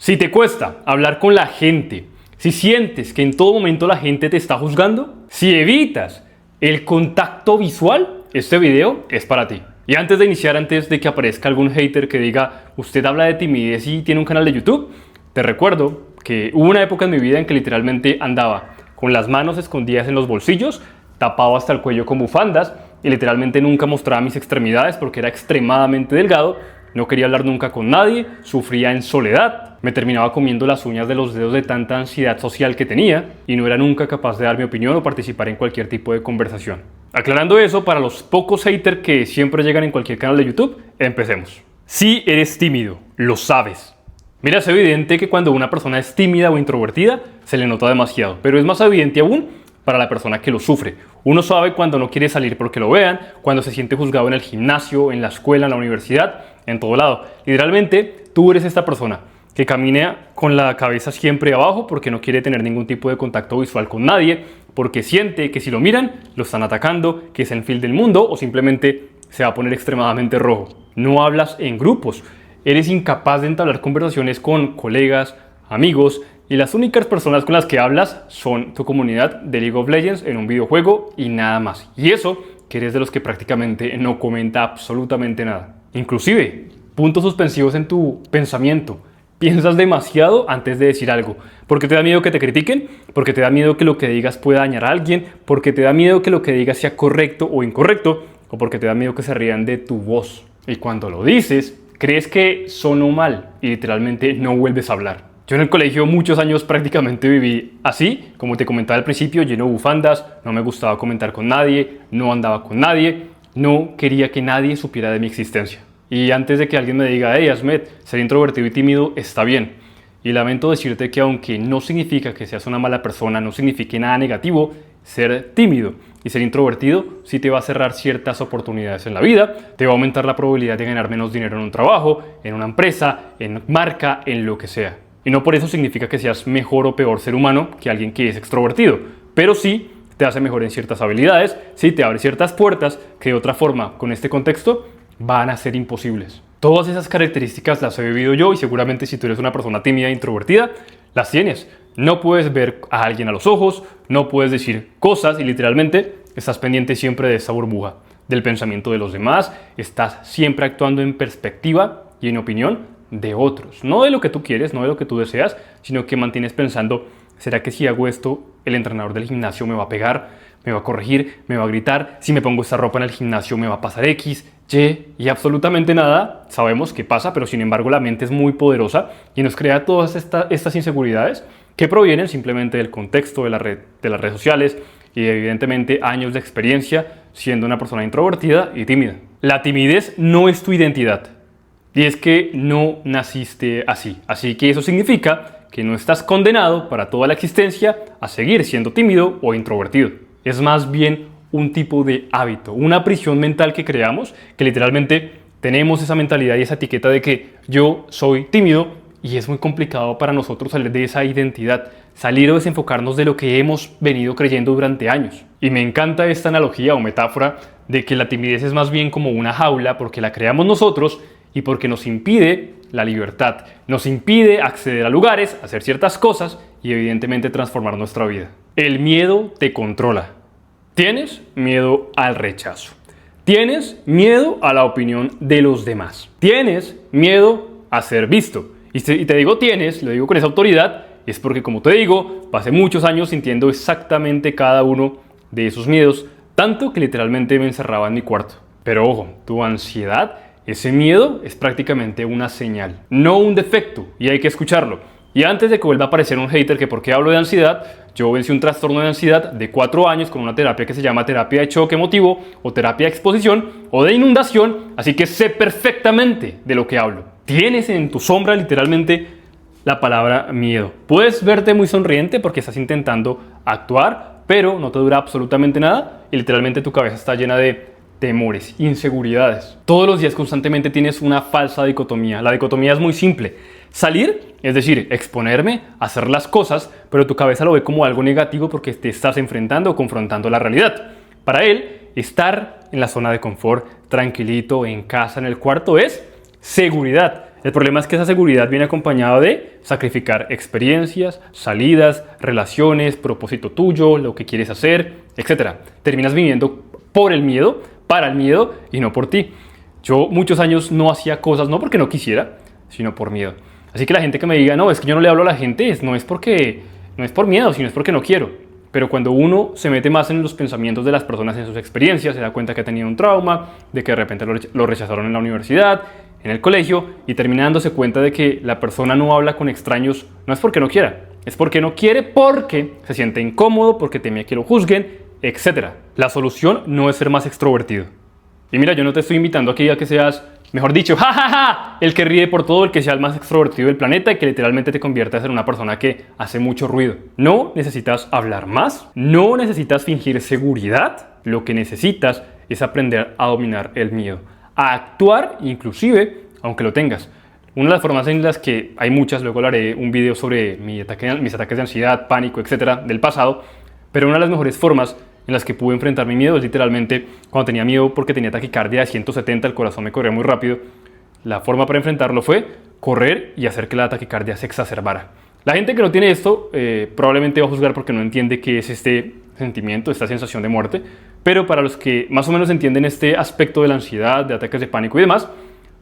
Si te cuesta hablar con la gente, si sientes que en todo momento la gente te está juzgando, si evitas el contacto visual, este video es para ti. Y antes de iniciar, antes de que aparezca algún hater que diga usted habla de timidez y tiene un canal de YouTube, te recuerdo que hubo una época en mi vida en que literalmente andaba con las manos escondidas en los bolsillos, tapado hasta el cuello con bufandas y literalmente nunca mostraba mis extremidades porque era extremadamente delgado. No quería hablar nunca con nadie, sufría en soledad, me terminaba comiendo las uñas de los dedos de tanta ansiedad social que tenía y no era nunca capaz de dar mi opinión o participar en cualquier tipo de conversación. Aclarando eso, para los pocos haters que siempre llegan en cualquier canal de YouTube, empecemos. Si eres tímido, lo sabes. Mira, es evidente que cuando una persona es tímida o introvertida, se le nota demasiado, pero es más evidente aún para la persona que lo sufre. Uno sabe cuando no quiere salir porque lo vean, cuando se siente juzgado en el gimnasio, en la escuela, en la universidad, en todo lado. Literalmente, tú eres esta persona que camina con la cabeza siempre abajo porque no quiere tener ningún tipo de contacto visual con nadie, porque siente que si lo miran, lo están atacando, que es el fin del mundo o simplemente se va a poner extremadamente rojo. No hablas en grupos, eres incapaz de entablar conversaciones con colegas, amigos, y las únicas personas con las que hablas son tu comunidad de League of Legends en un videojuego y nada más. Y eso que eres de los que prácticamente no comenta absolutamente nada. Inclusive, puntos suspensivos en tu pensamiento. Piensas demasiado antes de decir algo. Porque te da miedo que te critiquen, porque te da miedo que lo que digas pueda dañar a alguien, porque te da miedo que lo que digas sea correcto o incorrecto, o porque te da miedo que se rían de tu voz. Y cuando lo dices, crees que sonó mal y literalmente no vuelves a hablar. Yo en el colegio muchos años prácticamente viví así, como te comentaba al principio, lleno de bufandas, no me gustaba comentar con nadie, no andaba con nadie, no quería que nadie supiera de mi existencia. Y antes de que alguien me diga, hey Asmed, ser introvertido y tímido está bien. Y lamento decirte que aunque no significa que seas una mala persona, no signifique nada negativo, ser tímido y ser introvertido sí te va a cerrar ciertas oportunidades en la vida, te va a aumentar la probabilidad de ganar menos dinero en un trabajo, en una empresa, en marca, en lo que sea. Y no por eso significa que seas mejor o peor ser humano que alguien que es extrovertido, pero sí te hace mejor en ciertas habilidades, sí te abre ciertas puertas que de otra forma, con este contexto, van a ser imposibles. Todas esas características las he vivido yo y seguramente si tú eres una persona tímida e introvertida, las tienes. No puedes ver a alguien a los ojos, no puedes decir cosas y literalmente estás pendiente siempre de esa burbuja, del pensamiento de los demás, estás siempre actuando en perspectiva y en opinión de otros, no de lo que tú quieres, no de lo que tú deseas, sino que mantienes pensando, ¿será que si hago esto, el entrenador del gimnasio me va a pegar, me va a corregir, me va a gritar? Si me pongo esta ropa en el gimnasio me va a pasar X, Y absolutamente nada. Sabemos qué pasa, pero sin embargo la mente es muy poderosa y nos crea todas estas inseguridades que provienen simplemente del contexto de las redes sociales y evidentemente años de experiencia siendo una persona introvertida y tímida. La timidez no es tu identidad. Y es que no naciste así. Así que eso significa que no estás condenado para toda la existencia a seguir siendo tímido o introvertido. Es más bien un tipo de hábito, una prisión mental que creamos, que literalmente tenemos esa mentalidad y esa etiqueta de que yo soy tímido y es muy complicado para nosotros salir de esa identidad, salir o desenfocarnos de lo que hemos venido creyendo durante años. Y me encanta esta analogía o metáfora de que la timidez es más bien como una jaula porque la creamos nosotros y porque nos impide la libertad, nos impide acceder a lugares, hacer ciertas cosas y evidentemente transformar nuestra vida. El miedo te controla. Tienes miedo al rechazo. Tienes miedo a la opinión de los demás. Tienes miedo a ser visto. Y te digo tienes, lo digo con esa autoridad, es porque como te digo, pasé muchos años sintiendo exactamente cada uno de esos miedos, tanto que literalmente me encerraba en mi cuarto. Pero ojo, tu ansiedad, ese miedo es prácticamente una señal, no un defecto, y hay que escucharlo. Y antes de que vuelva a aparecer un hater que por qué hablo de ansiedad, yo vencí un trastorno de ansiedad de 4 años con una terapia que se llama terapia de choque emotivo o terapia de exposición o de inundación, así que sé perfectamente de lo que hablo. Tienes en tu sombra literalmente la palabra miedo. Puedes verte muy sonriente porque estás intentando actuar, pero no te dura absolutamente nada y literalmente tu cabeza está llena de temores, inseguridades. Todos los días constantemente tienes una falsa dicotomía. La dicotomía es muy simple. Salir, es decir, exponerme, hacer las cosas, pero tu cabeza lo ve como algo negativo porque te estás enfrentando o confrontando la realidad. Para él, estar en la zona de confort, tranquilito, en casa, en el cuarto, es seguridad. El problema es que esa seguridad viene acompañada de sacrificar experiencias, salidas, relaciones, propósito tuyo, lo que quieres hacer, etc. Terminas viviendo por el miedo, para el miedo y no por ti. Yo muchos años no hacía cosas no porque no quisiera, sino por miedo. Así que la gente que me diga, no, es que yo no le hablo a la gente, no es por miedo, sino es porque no quiero. Pero cuando uno se mete más en los pensamientos de las personas, en sus experiencias, se da cuenta que ha tenido un trauma, de que de repente lo rechazaron en la universidad, en el colegio, y termina dándose cuenta de que la persona no habla con extraños, no es porque no quiera, es porque no quiere, porque se siente incómodo, porque teme que lo juzguen, etc. La solución no es ser más extrovertido. Y mira, yo no te estoy invitando aquí a que seas, mejor dicho, jajaja, el que ríe por todo, el que sea el más extrovertido del planeta y que literalmente te conviertas en una persona que hace mucho ruido. No necesitas hablar más, no necesitas fingir seguridad, lo que necesitas es aprender a dominar el miedo, a actuar inclusive aunque lo tengas. Una de las formas en las que hay muchas, luego haré un video sobre mis ataques de ansiedad, pánico, etcétera, del pasado, pero una de las mejores formas en las que pude enfrentar mi miedo es literalmente cuando tenía miedo porque tenía taquicardia de 170, el corazón me corría muy rápido. La forma para enfrentarlo fue correr y hacer que la taquicardia se exacerbara. La gente que no tiene esto probablemente va a juzgar porque no entiende qué es este sentimiento, esta sensación de muerte, pero para los que más o menos entienden este aspecto de la ansiedad, de ataques de pánico y demás,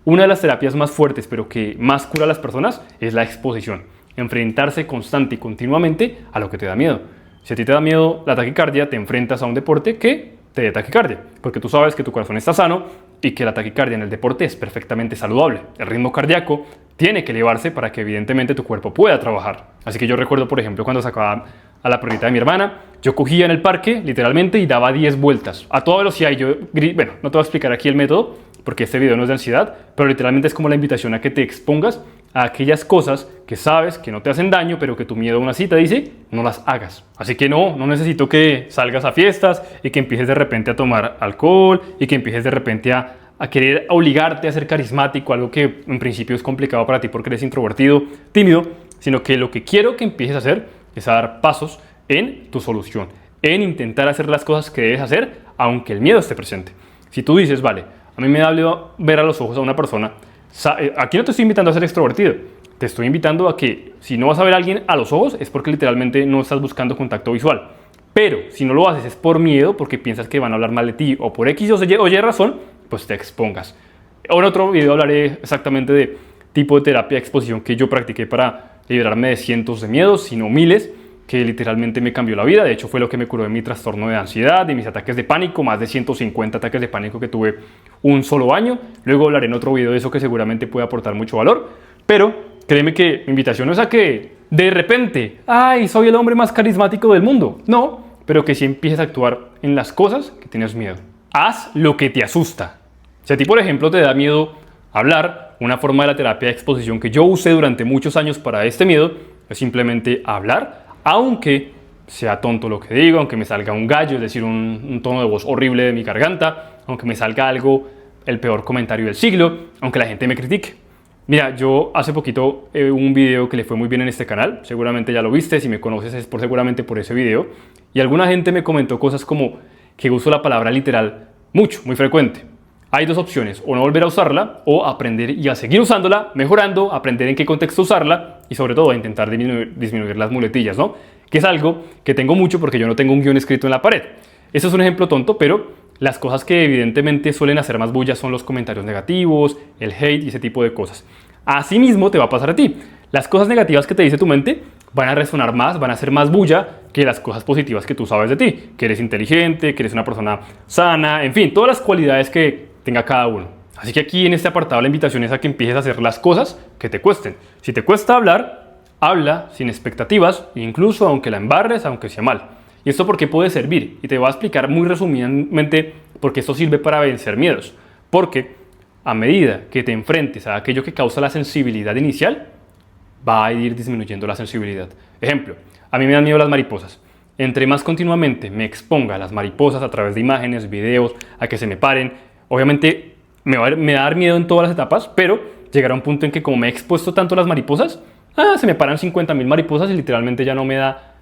una de las terapias más fuertes pero que más cura a las personas es la exposición, enfrentarse constante y continuamente a lo que te da miedo. Si a ti te da miedo la taquicardia, te enfrentas a un deporte que te dé taquicardia, porque tú sabes que tu corazón está sano y que la taquicardia en el deporte es perfectamente saludable. El ritmo cardíaco tiene que elevarse para que evidentemente tu cuerpo pueda trabajar. Así que yo recuerdo, por ejemplo, cuando sacaba a la perrita de mi hermana, yo cogía en el parque literalmente y daba 10 vueltas a toda velocidad y yo, bueno, no te voy a explicar aquí el método porque este video no es de ansiedad, pero literalmente es como la invitación a que te expongas a aquellas cosas que sabes que no te hacen daño, pero que tu miedo a una cita dice no las hagas. Así que no necesito que salgas a fiestas y que empieces de repente a tomar alcohol y que empieces de repente a querer obligarte a ser carismático, algo que en principio es complicado para ti porque eres introvertido, tímido, sino que lo que quiero que empieces a hacer es a dar pasos en tu solución, en intentar hacer las cosas que debes hacer aunque el miedo esté presente. Si tú dices, vale, a mí me da miedo ver a los ojos a una persona, aquí no te estoy invitando a ser extrovertido, te estoy invitando a que si no vas a ver a alguien a los ojos es porque literalmente no estás buscando contacto visual. Pero si no lo haces es por miedo, porque piensas que van a hablar mal de ti o por X o Y razón, pues te expongas. En otro video hablaré exactamente de tipo de terapia de exposición que yo practiqué para liberarme de cientos de miedos, sino miles, que literalmente me cambió la vida. De hecho fue lo que me curó de mi trastorno de ansiedad, de mis ataques de pánico, más de 150 ataques de pánico que tuve un solo año. Luego hablaré en otro video de eso que seguramente puede aportar mucho valor, pero créeme que mi invitación no es a que de repente, ay, soy el hombre más carismático del mundo. No, pero que si empieces a actuar en las cosas que tienes miedo. Haz lo que te asusta. Si a ti, por ejemplo, te da miedo hablar, una forma de la terapia de exposición que yo usé durante muchos años para este miedo es simplemente hablar, aunque sea tonto lo que digo, aunque me salga un gallo, es decir, un tono de voz horrible de mi garganta, aunque me salga algo, el peor comentario del siglo, aunque la gente me critique. Mira, yo hace poquito un video que le fue muy bien en este canal, seguramente ya lo viste, si me conoces es seguramente por ese video, y alguna gente me comentó cosas como que uso la palabra literal mucho, muy frecuente. Hay dos opciones, o no volver a usarla, o aprender y a seguir usándola, mejorando, aprender en qué contexto usarla, y sobre todo a intentar disminuir las muletillas, ¿no? Que es algo que tengo mucho porque yo no tengo un guión escrito en la pared. Eso es un ejemplo tonto, pero las cosas que evidentemente suelen hacer más bulla son los comentarios negativos, el hate y ese tipo de cosas. Asimismo te va a pasar a ti. Las cosas negativas que te dice tu mente van a resonar más, van a ser más bulla que las cosas positivas que tú sabes de ti. Que eres inteligente, que eres una persona sana, en fin, todas las cualidades que tenga cada uno. Así que aquí en este apartado la invitación es a que empieces a hacer las cosas que te cuesten. Si te cuesta hablar, habla sin expectativas, incluso aunque la embarres, aunque sea mal. ¿Y esto por qué puede servir? Y te voy a explicar muy resumidamente por qué esto sirve para vencer miedos. Porque a medida que te enfrentes a aquello que causa la sensibilidad inicial, va a ir disminuyendo la sensibilidad. Ejemplo, a mí me dan miedo las mariposas. Entre más continuamente me exponga a las mariposas a través de imágenes, videos, a que se me paren, obviamente me va a dar miedo en todas las etapas, pero llegará un punto en que como me he expuesto tanto a las mariposas, se me paran 50.000 mariposas y literalmente ya no me da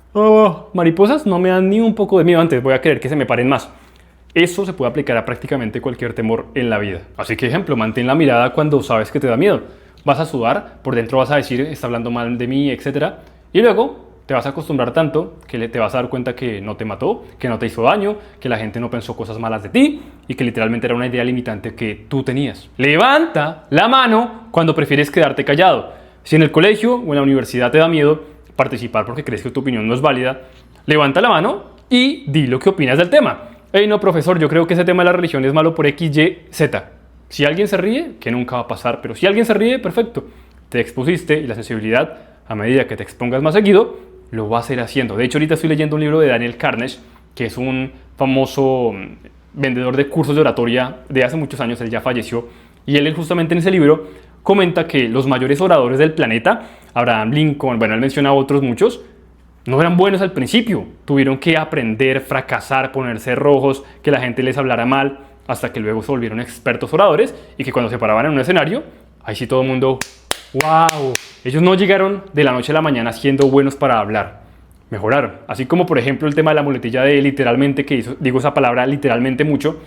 mariposas, no me dan ni un poco de miedo, antes voy a querer que se me paren más. Eso se puede aplicar a prácticamente cualquier temor en la vida. Así que, ejemplo, mantén la mirada cuando sabes que te da miedo. Vas a sudar, por dentro vas a decir, está hablando mal de mí, etc. Y luego te vas a acostumbrar tanto que te vas a dar cuenta que no te mató, que no te hizo daño, que la gente no pensó cosas malas de ti y que literalmente era una idea limitante que tú tenías. Levanta la mano cuando prefieres quedarte callado. Si en el colegio o en la universidad te da miedo participar porque crees que tu opinión no es válida, levanta la mano y di lo que opinas del tema. Hey, no, profesor, yo creo que ese tema de la religión es malo por X, Y, Z. Si alguien se ríe, que nunca va a pasar, pero si alguien se ríe, perfecto. Te expusiste y la sensibilidad, a medida que te expongas más seguido, lo va a seguir haciendo. De hecho, ahorita estoy leyendo un libro de Daniel Carnegie, que es un famoso vendedor de cursos de oratoria de hace muchos años. Él ya falleció. Y él justamente en ese libro comenta que los mayores oradores del planeta, Abraham Lincoln, bueno, él menciona a otros muchos, no eran buenos al principio. Tuvieron que aprender, fracasar, ponerse rojos, que la gente les hablara mal, hasta que luego se volvieron expertos oradores y que cuando se paraban en un escenario, ahí sí todo el mundo, ¡wow! Ellos no llegaron de la noche a la mañana siendo buenos para hablar, mejoraron. Así como por ejemplo el tema de la muletilla de literalmente, que digo esa palabra literalmente mucho,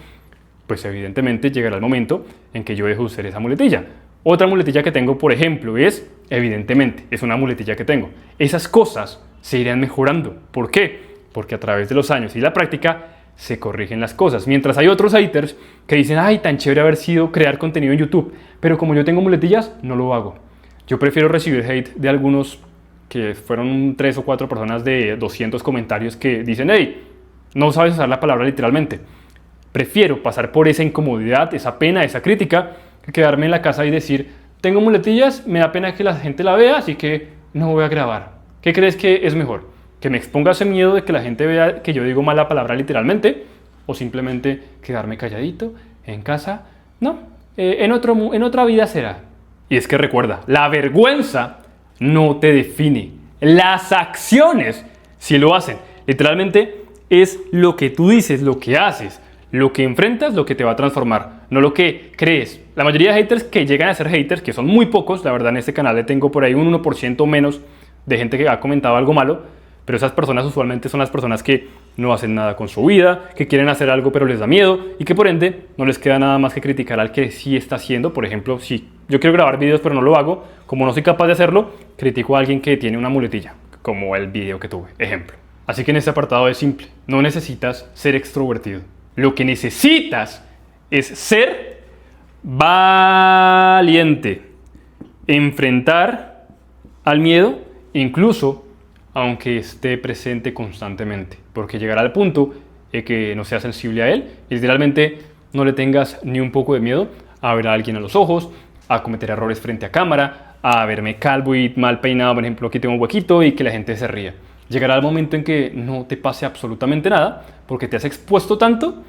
pues evidentemente llegará el momento en que yo dejo de usar esa muletilla. Otra muletilla que tengo, por ejemplo, es evidentemente, es una muletilla que tengo. Esas cosas se irán mejorando. ¿Por qué? Porque a través de los años y la práctica se corrigen las cosas. Mientras hay otros haters que dicen, ay, tan chévere haber sido crear contenido en YouTube, pero como yo tengo muletillas, no lo hago. Yo prefiero recibir hate de algunos que fueron 3 o 4 personas de 200 comentarios que dicen, hey, no sabes usar la palabra literalmente. Prefiero pasar por esa incomodidad, esa pena, esa crítica, que quedarme en la casa y decir, tengo muletillas, me da pena que la gente la vea, así que no voy a grabar. ¿Qué crees que es mejor? ¿Que me exponga ese miedo de que la gente vea que yo digo mal la palabra literalmente? ¿O simplemente quedarme calladito en casa? No, en otra vida será. Y es que recuerda, la vergüenza no te define. Las acciones sí lo hacen. Literalmente es lo que tú dices, lo que haces, lo que enfrentas, lo que te va a transformar, no lo que crees. La mayoría de haters que llegan a ser haters, que son muy pocos, la verdad en este canal le tengo por ahí un 1% menos de gente que ha comentado algo malo, pero esas personas usualmente son las personas que no hacen nada con su vida, que quieren hacer algo pero les da miedo y que por ende no les queda nada más que criticar al que sí está haciendo. Por ejemplo, si yo quiero grabar videos pero no lo hago, como no soy capaz de hacerlo, critico a alguien que tiene una muletilla, como el video que tuve, ejemplo. Así que en este apartado es simple, no necesitas ser extrovertido. Lo que necesitas es ser valiente, enfrentar al miedo, incluso aunque esté presente constantemente, porque llegará al punto de que no seas sensible a él y literalmente no le tengas ni un poco de miedo a ver a alguien a los ojos, a cometer errores frente a cámara, a verme calvo y mal peinado, por ejemplo, aquí tengo un huequito y que la gente se ría. Llegará el momento en que no te pase absolutamente nada porque te has expuesto tanto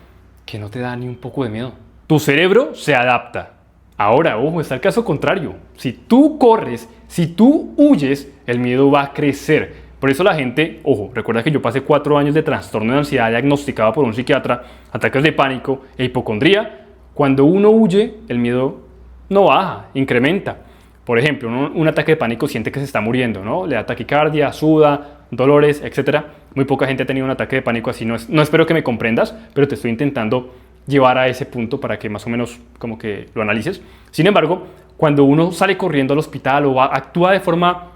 que no te da ni un poco de miedo. Tu cerebro se adapta. Ahora, ojo, está el caso contrario. Si tú corres, si tú huyes, el miedo va a crecer. Por eso la gente, ojo, recuerda que yo pasé 4 años de trastorno de ansiedad diagnosticado por un psiquiatra, ataques de pánico e hipocondría. Cuando uno huye, el miedo no baja, incrementa. Por ejemplo, un ataque de pánico siente que se está muriendo, ¿no? Le da taquicardia, suda, dolores, etc. Muy poca gente ha tenido un ataque de pánico así. No espero que me comprendas, pero te estoy intentando llevar a ese punto para que más o menos como que lo analices. Sin embargo, cuando uno sale corriendo al hospital o actúa de forma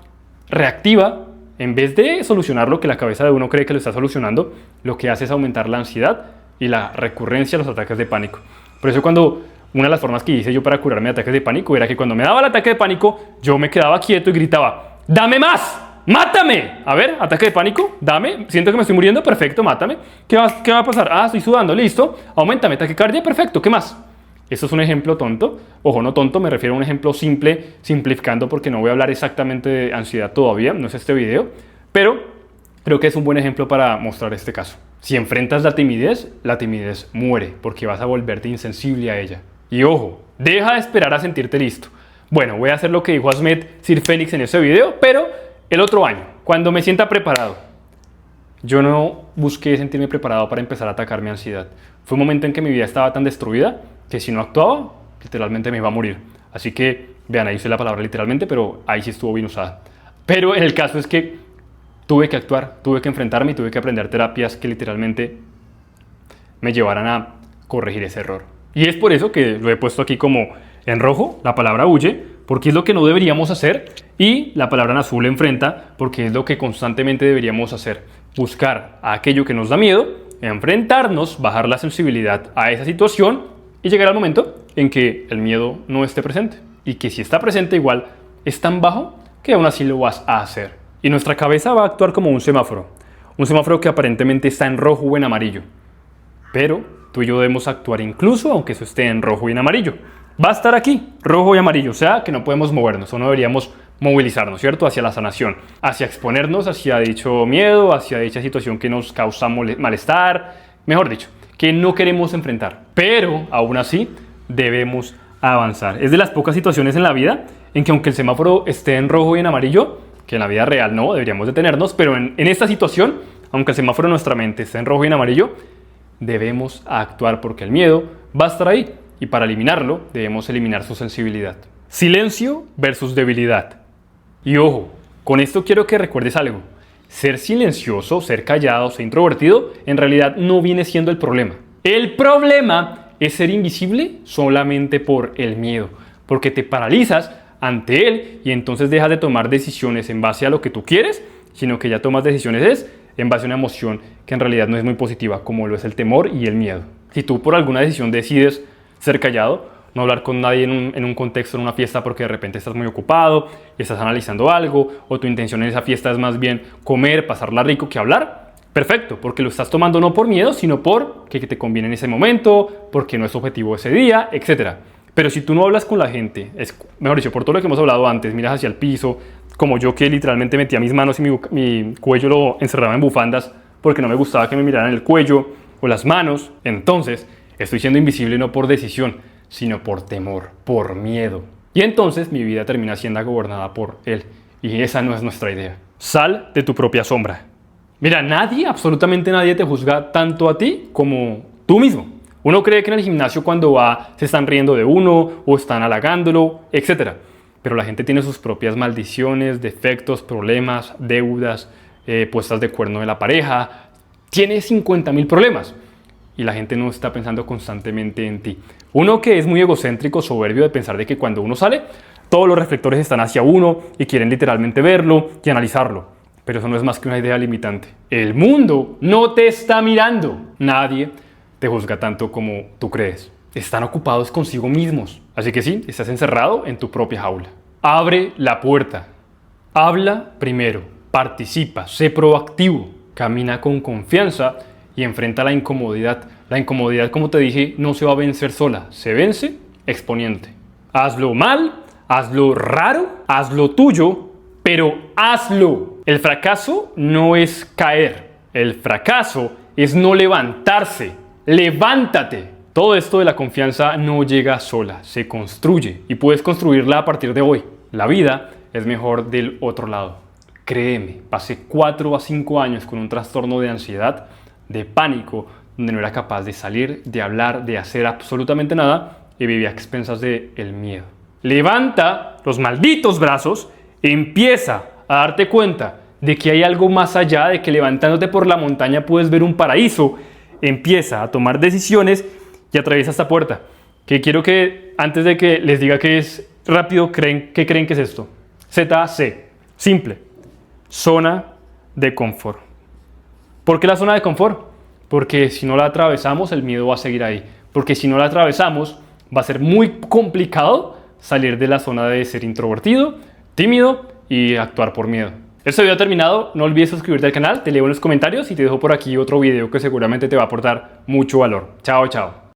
reactiva, en vez de solucionar lo que la cabeza de uno cree que lo está solucionando, lo que hace es aumentar la ansiedad y la recurrencia de los ataques de pánico. Por eso una de las formas que hice yo para curarme de ataques de pánico era que cuando me daba el ataque de pánico, yo me quedaba quieto y gritaba, ¡dame más! ¡Mátame! A ver, ataque de pánico, dame, siento que me estoy muriendo, perfecto, mátame. ¿Qué va a pasar? Ah, estoy sudando, listo, aumentame, taquicardia, perfecto, ¿qué más? Esto es un ejemplo tonto, ojo, no tonto, me refiero a un ejemplo simple, simplificando porque no voy a hablar exactamente de ansiedad todavía, no es este video, pero creo que es un buen ejemplo para mostrar este caso. Si enfrentas la timidez muere porque vas a volverte insensible a ella. Y ojo, deja de esperar a sentirte listo. Bueno, voy a hacer lo que dijo Ahmed Sir Fénix en ese video, pero el otro año, cuando me sienta preparado. Yo no busqué sentirme preparado para empezar a atacar mi ansiedad. Fue un momento en que mi vida estaba tan destruida que si no actuaba, literalmente me iba a morir. Así que, vean, ahí usé la palabra literalmente, pero ahí sí estuvo bien usada. Pero en el caso es que tuve que actuar, tuve que enfrentarme y tuve que aprender terapias que literalmente me llevaran a corregir ese error. Y es por eso que lo he puesto aquí como en rojo, la palabra huye, porque es lo que no deberíamos hacer, y la palabra en azul enfrenta, porque es lo que constantemente deberíamos hacer. Buscar a aquello que nos da miedo, enfrentarnos, bajar la sensibilidad a esa situación y llegar al momento en que el miedo no esté presente. Y que si está presente igual es tan bajo que aún así lo vas a hacer. Y nuestra cabeza va a actuar como un semáforo que aparentemente está en rojo o en amarillo. Pero tú y yo debemos actuar incluso aunque eso esté en rojo y en amarillo. Va a estar aquí, rojo y amarillo, o sea que no podemos movernos o no deberíamos movilizarnos, ¿cierto? Hacia la sanación, hacia exponernos hacia dicho miedo, hacia dicha situación que nos causa malestar, mejor dicho, que no queremos enfrentar. Pero aún así debemos avanzar. Es de las pocas situaciones en la vida en que aunque el semáforo esté en rojo y en amarillo, que en la vida real no, deberíamos detenernos, pero en esta situación, aunque el semáforo en nuestra mente esté en rojo y en amarillo, debemos actuar porque el miedo va a estar ahí y para eliminarlo debemos eliminar su sensibilidad. Silencio versus debilidad. Y ojo, con esto quiero que recuerdes algo. Ser silencioso, ser callado, ser introvertido, en realidad no viene siendo el problema. El problema es ser invisible solamente por el miedo, porque te paralizas ante él y entonces dejas de tomar decisiones en base a lo que tú quieres, sino que ya tomas decisiones en base a una emoción que en realidad no es muy positiva, como lo es el temor y el miedo. Si tú por alguna decisión decides ser callado, no hablar con nadie en un contexto, en una fiesta, porque de repente estás muy ocupado y estás analizando algo, o tu intención en esa fiesta es más bien comer, pasarla rico que hablar, perfecto, porque lo estás tomando no por miedo, sino por que te conviene en ese momento, porque no es objetivo ese día, etc. Pero si tú no hablas con la gente, mejor dicho, por todo lo que hemos hablado antes, miras hacia el piso, como yo que literalmente metía mis manos y mi cuello lo encerraba en bufandas porque no me gustaba que me miraran el cuello o las manos, entonces estoy siendo invisible no por decisión, sino por temor, por miedo. Y entonces mi vida termina siendo gobernada por él. Y esa no es nuestra idea. Sal de tu propia sombra. Mira, nadie, absolutamente nadie te juzga tanto a ti como tú mismo. Uno cree que en el gimnasio cuando va se están riendo de uno o están halagándolo, etc. Pero la gente tiene sus propias maldiciones, defectos, problemas, deudas, puestas de cuerno de la pareja. Tiene 50.000 problemas. Y la gente no está pensando constantemente en ti. Uno que es muy egocéntrico, soberbio de pensar de que cuando uno sale, todos los reflectores están hacia uno y quieren literalmente verlo y analizarlo. Pero eso no es más que una idea limitante. El mundo no te está mirando. Nadie te juzga tanto como tú crees. Están ocupados consigo mismos. Así que sí, estás encerrado en tu propia jaula. Abre la puerta. Habla primero. Participa. Sé proactivo. Camina con confianza y enfrenta la incomodidad. La incomodidad, como te dije, no se va a vencer sola. Se vence exponiéndote. Hazlo mal, hazlo raro, hazlo tuyo, pero hazlo. El fracaso no es caer. El fracaso es no levantarse. ¡Levántate! Todo esto de la confianza no llega sola, se construye y puedes construirla a partir de hoy. La vida es mejor del otro lado. Créeme, pasé 4 a 5 años con un trastorno de ansiedad, de pánico, donde no era capaz de salir, de hablar, de hacer absolutamente nada y vivía a expensas del miedo. Levanta los malditos brazos, empieza a darte cuenta de que hay algo más allá, de que levantándote por la montaña puedes ver un paraíso. Empieza a tomar decisiones y atraviesa esta puerta. Que quiero que antes de que les diga que es rápido, ¿qué creen que es esto? ZC, simple, zona de confort. ¿Por qué la zona de confort? Porque si no la atravesamos, el miedo va a seguir ahí. Porque si no la atravesamos, va a ser muy complicado salir de la zona de ser introvertido, tímido y actuar por miedo. Este video ha terminado. No olvides suscribirte al canal, te leo en los comentarios y te dejo por aquí otro video que seguramente te va a aportar mucho valor. Chao, chao.